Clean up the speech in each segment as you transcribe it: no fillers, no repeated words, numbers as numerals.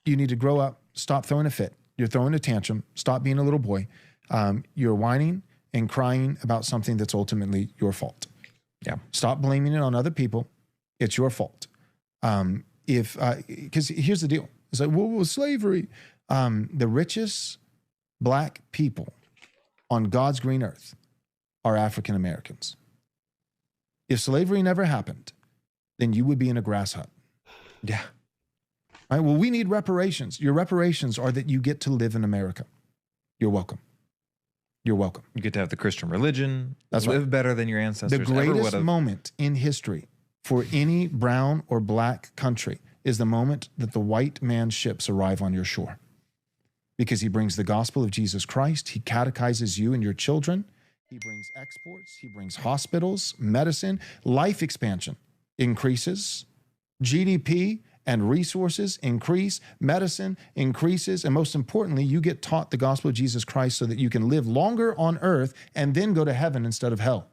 You need to grow up, stop throwing a fit. You're throwing a tantrum, stop being a little boy. You're whining and crying about something that's ultimately your fault. Yeah. Stop blaming it on other people. It's your fault. Because here's the deal. It's like, well, slavery. The richest black people on God's green earth are African Americans. If slavery never happened, then you would be in a grass hut. Yeah. All right, well, we need reparations. Your reparations are that you get to live in America. You're welcome. You're welcome. You get to have the Christian religion. That's live right. better than your ancestors. The greatest moment in history for any brown or black country is the moment that the white man's ships arrive on your shore. Because he brings the gospel of Jesus Christ. He catechizes you and your children. He brings exports. He brings hospitals, medicine, life expansion increases, GDP and resources increase, medicine increases, and most importantly, you get taught the gospel of Jesus Christ so that you can live longer on earth and then go to heaven instead of hell.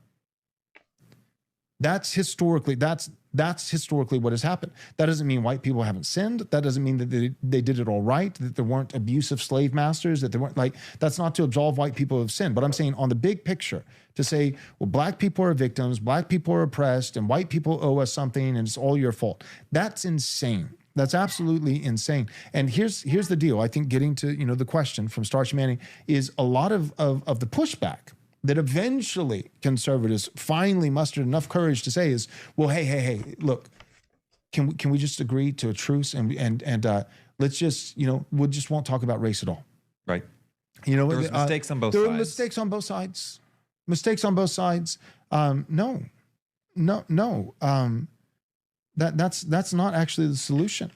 That's historically what has happened. That doesn't mean white people haven't sinned. That doesn't mean that they did it all right, that there weren't abusive slave masters, that there weren't that's not to absolve white people of sin. But I'm saying on the big picture, to say, well, black people are victims, black people are oppressed, and white people owe us something, and it's all your fault. That's insane. That's absolutely insane. And here's the deal. I think getting to the question from Starch Manning is a lot of the pushback that eventually conservatives finally mustered enough courage to say is, well, hey, look, can we just agree to a truce and let's just, we just won't talk about race at all. Right. There was mistakes on both sides. There were mistakes on both sides. Mistakes on both sides. No. That's not actually the solution.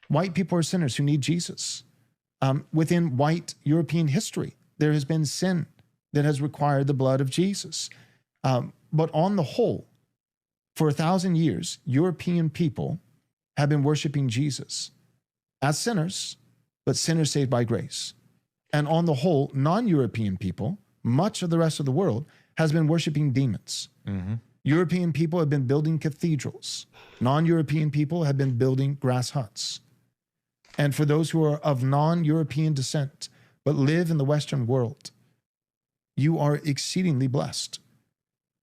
White people are sinners who need Jesus. Within white European history, there has been sin that has required the blood of Jesus. But on the whole, for 1,000 years, European people have been worshiping Jesus as sinners, but sinners saved by grace. And on the whole, non-European people, much of the rest of the world, has been worshiping demons. Mm-hmm. European people have been building cathedrals. Non-European people have been building grass huts. And for those who are of non-European descent, but live in the Western world, you are exceedingly blessed.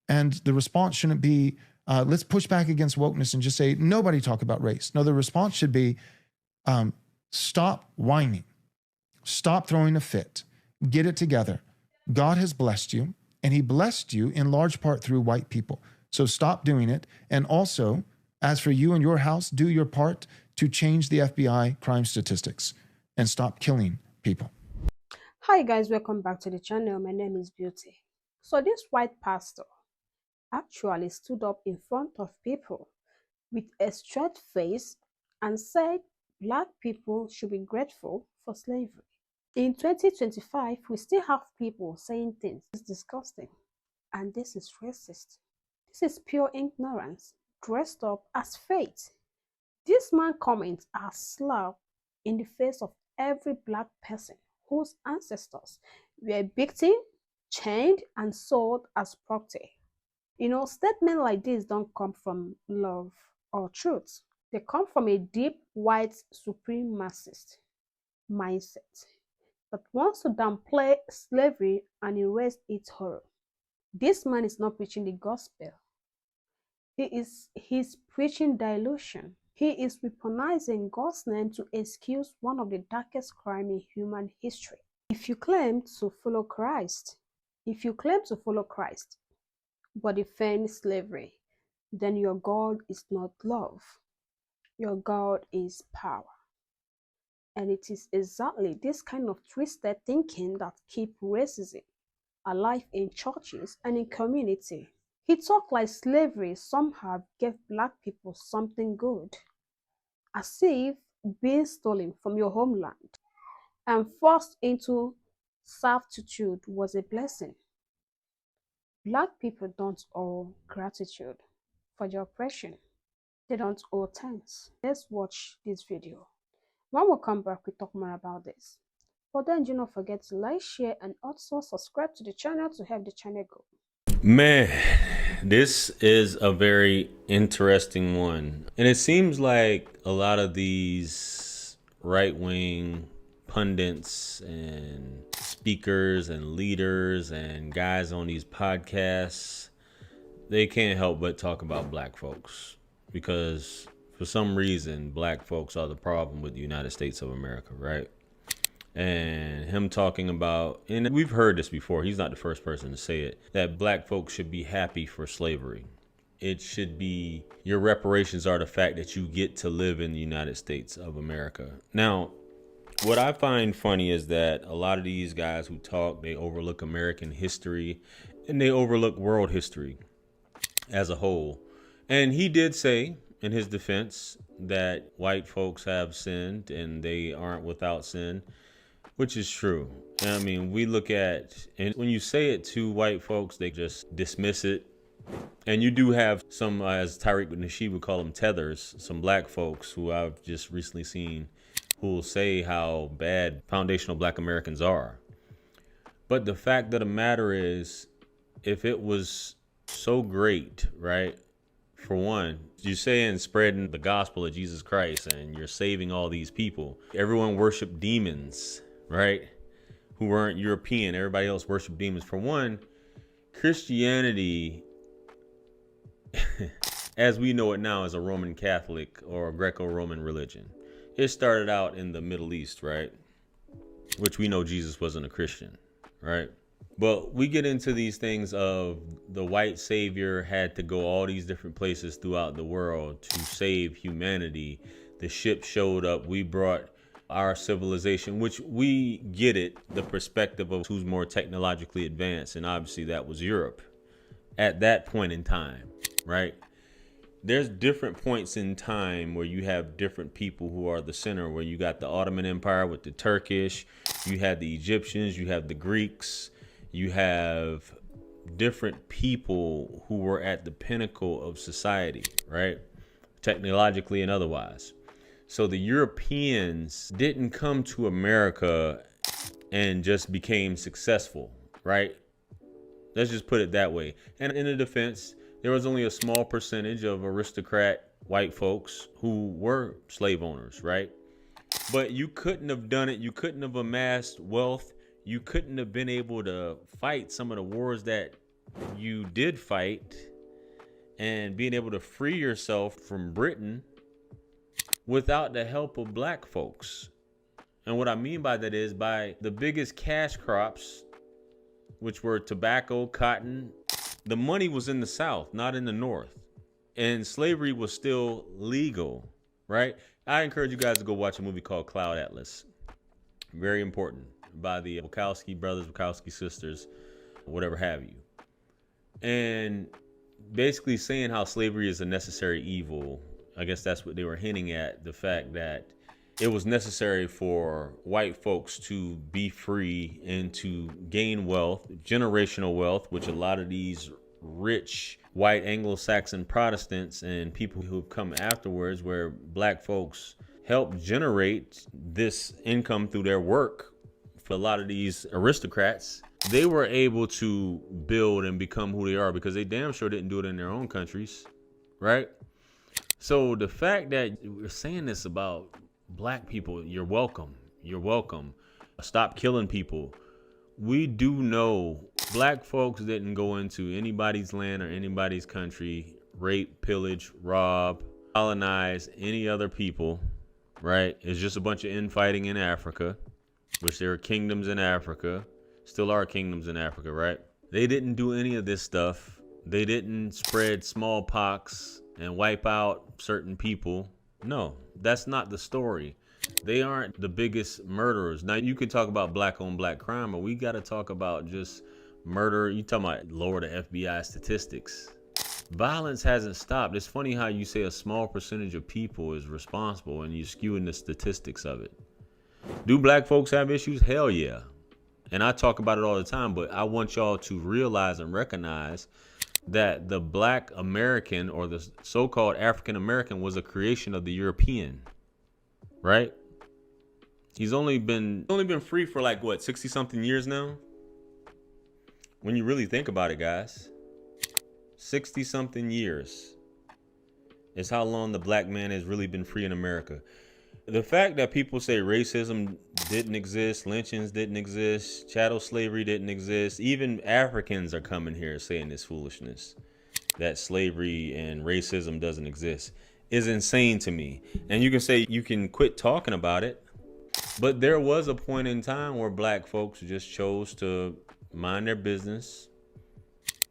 And the response shouldn't be, let's push back against wokeness and just say, nobody talk about race. No, the response should be, stop whining. Stop throwing a fit. Get it together. God has blessed you, and he blessed you in large part through white people. So stop doing it. And also, as for you and your house, do your part to change the FBI crime statistics and stop killing people. Hi guys, welcome back to the channel. My name is Beauty. So this white pastor actually stood up in front of people with a straight face and said black people should be grateful for slavery. In 2025, we still have people saying things. It's disgusting, and this is racist. This is pure ignorance dressed up as faith. This man's comments are slap in the face of every black person whose ancestors were beaten, chained, and sold as property. Statements like this don't come from love or truth. They come from a deep white supremacist mindset that wants to downplay slavery and erase its horror. This man is not preaching the gospel. He's preaching delusion. He is weaponizing God's name to excuse one of the darkest crimes in human history. If you claim to follow Christ, but defend slavery, then your God is not love. Your God is power. And it is exactly this kind of twisted thinking that keeps racism alive in churches and in community. He talked like slavery somehow gave black people something good, as if being stolen from your homeland and forced into servitude was a blessing. Black people don't owe gratitude for the oppression. They don't owe thanks. Let's watch this video. When we come back, we talk more about this. But then do not forget to like, share, and also subscribe to the channel to help the channel grow. Man, this is a very interesting one. And it seems like a lot of these right-wing pundits and speakers and leaders and guys on these podcasts, they can't help but talk about black folks, because for some reason black folks are the problem with the United States of America, right? And him talking about, and we've heard this before, he's not the first person to say it, that black folks should be happy for slavery. It should be, your reparations are the fact that you get to live in the United States of America. Now, what I find funny is that a lot of these guys who talk, they overlook American history and they overlook world history as a whole. And he did say in his defense that white folks have sinned and they aren't without sin, which is true. I mean, we look at, and when you say it to white folks, they just dismiss it. And you do have some, as Tariq Nasheed would call them, tethers, some black folks who I've just recently seen who will say how bad foundational black Americans are. But the fact of the matter is, if it was so great, right? For one, you're saying spreading the gospel of Jesus Christ and you're saving all these people. Everyone worshiped demons, right? Who weren't European. Everybody else worshiped demons. For one, Christianity, as we know it now, is a Roman Catholic or a Greco-Roman religion. It started out in the Middle East, right? Which we know Jesus wasn't a Christian, right? But we get into these things of the white savior had to go all these different places throughout the world to save humanity. The ship showed up. We brought our civilization, which we get it, the perspective of who's more technologically advanced. And obviously that was Europe at that point in time, right? There's different points in time where you have different people who are the center, where you got the Ottoman Empire with the Turkish, you had the Egyptians, you have the Greeks, you have different people who were at the pinnacle of society, right? Technologically and otherwise. So the Europeans didn't come to America and just became successful, right? Let's just put it that way. And in the defense, there was only a small percentage of aristocrat white folks who were slave owners, right? But you couldn't have done it. You couldn't have amassed wealth. You couldn't have been able to fight some of the wars that you did fight and being able to free yourself from Britain without the help of black folks. And what I mean by that is by the biggest cash crops, which were tobacco, cotton. The money was in the South, not in the North. And slavery was still legal, right? I encourage you guys to go watch a movie called Cloud Atlas. Very important, by the Wachowski brothers, Wachowski sisters, whatever have you. And basically saying how slavery is a necessary evil. I guess that's what they were hinting at, the fact that it was necessary for white folks to be free and to gain wealth, generational wealth, which a lot of these rich white Anglo-Saxon Protestants and people who've come afterwards, where black folks helped generate this income through their work. For a lot of these aristocrats, they were able to build and become who they are because they damn sure didn't do it in their own countries, right? So the fact that we're saying this about black people, you're welcome. You're welcome. Stop killing people. We do know black folks didn't go into anybody's land or anybody's country, rape, pillage, rob, colonize any other people, right? It's just a bunch of infighting in Africa, which there are kingdoms in Africa, still are kingdoms in Africa, right? They didn't do any of this stuff. They didn't spread smallpox and wipe out certain people. No, that's not the story. They aren't the biggest murderers. Now, you can talk about black on black crime, but we got to talk about just murder. You talking about lower the FBI statistics. Violence hasn't stopped. It's funny how you say a small percentage of people is responsible and you're skewing the statistics of it. Do black folks have issues? Hell yeah. And I talk about it all the time, but I want y'all to realize and recognize that the black American, or the so-called African American, was a creation of the European, right? He's only been free for like what, 60 something years now? When you really think about it, guys, 60 something years is how long the black man has really been free in America. The fact that people say racism didn't exist, lynchings didn't exist, chattel slavery didn't exist, even Africans are coming here saying this foolishness, that slavery and racism doesn't exist, is insane to me. And you can say you can quit talking about it, but there was a point in time where black folks just chose to mind their business,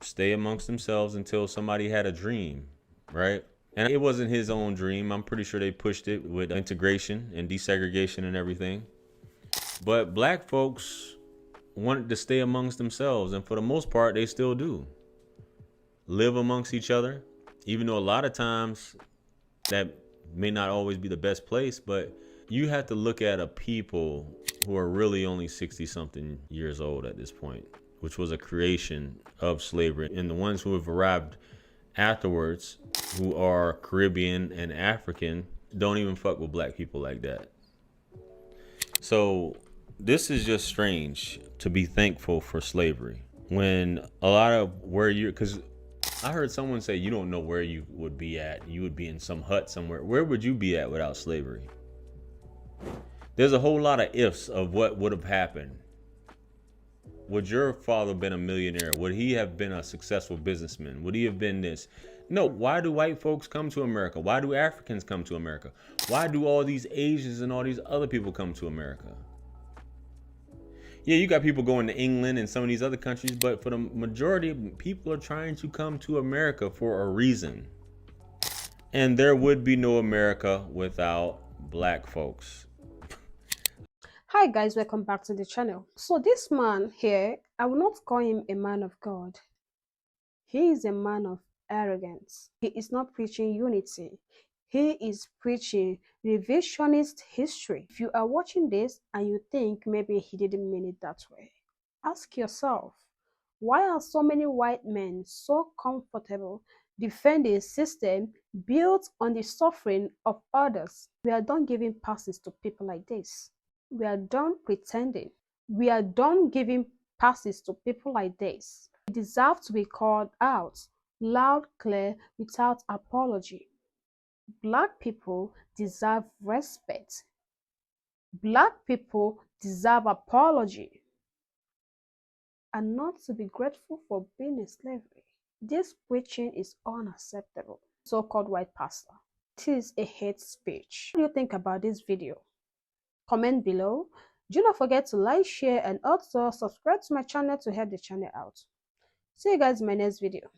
stay amongst themselves until somebody had a dream, right? And it wasn't his own dream. I'm pretty sure they pushed it with integration and desegregation and everything. But black folks wanted to stay amongst themselves, and for the most part, they still do. Live amongst each other, even though a lot of times that may not always be the best place, but you have to look at a people who are really only 60-something years old at this point, which was a creation of slavery. And the ones who have arrived afterwards, who are Caribbean and African, don't even fuck with black people like that. So this is just strange to be thankful for slavery when a lot of where you're, because I heard someone say you don't know where you would be at. You would be in some hut somewhere. Where would you be at without slavery? There's a whole lot of ifs of what would have happened. Would your father have been a millionaire? Would he have been a successful businessman? Would he have been this? No. Why do white folks come to America? Why do Africans come to America? Why do all these Asians and all these other people come to America? Yeah, you got people going to England and some of these other countries, but for the majority, people are trying to come to America for a reason. And there would be no America without black folks. Hi guys, welcome back to the channel. So this man here, I will not call him a man of God. He is a man of arrogance. He is not preaching unity. He is preaching revisionist history. If you are watching this and you think maybe he didn't mean it that way, ask yourself, why are so many white men so comfortable defending a system built on the suffering of others? We are done giving passes to people like this. We are done pretending. We are done giving passes to people like this. They deserve to be called out, loud, clear, without apology. Black people deserve respect. Black people deserve apology. And not to be grateful for being in slavery. This preaching is unacceptable. So-called white pastor. It is a hate speech. What do you think about this video? Comment below. Do not forget to like, share, and also subscribe to my channel to help the channel out. See you guys in my next video.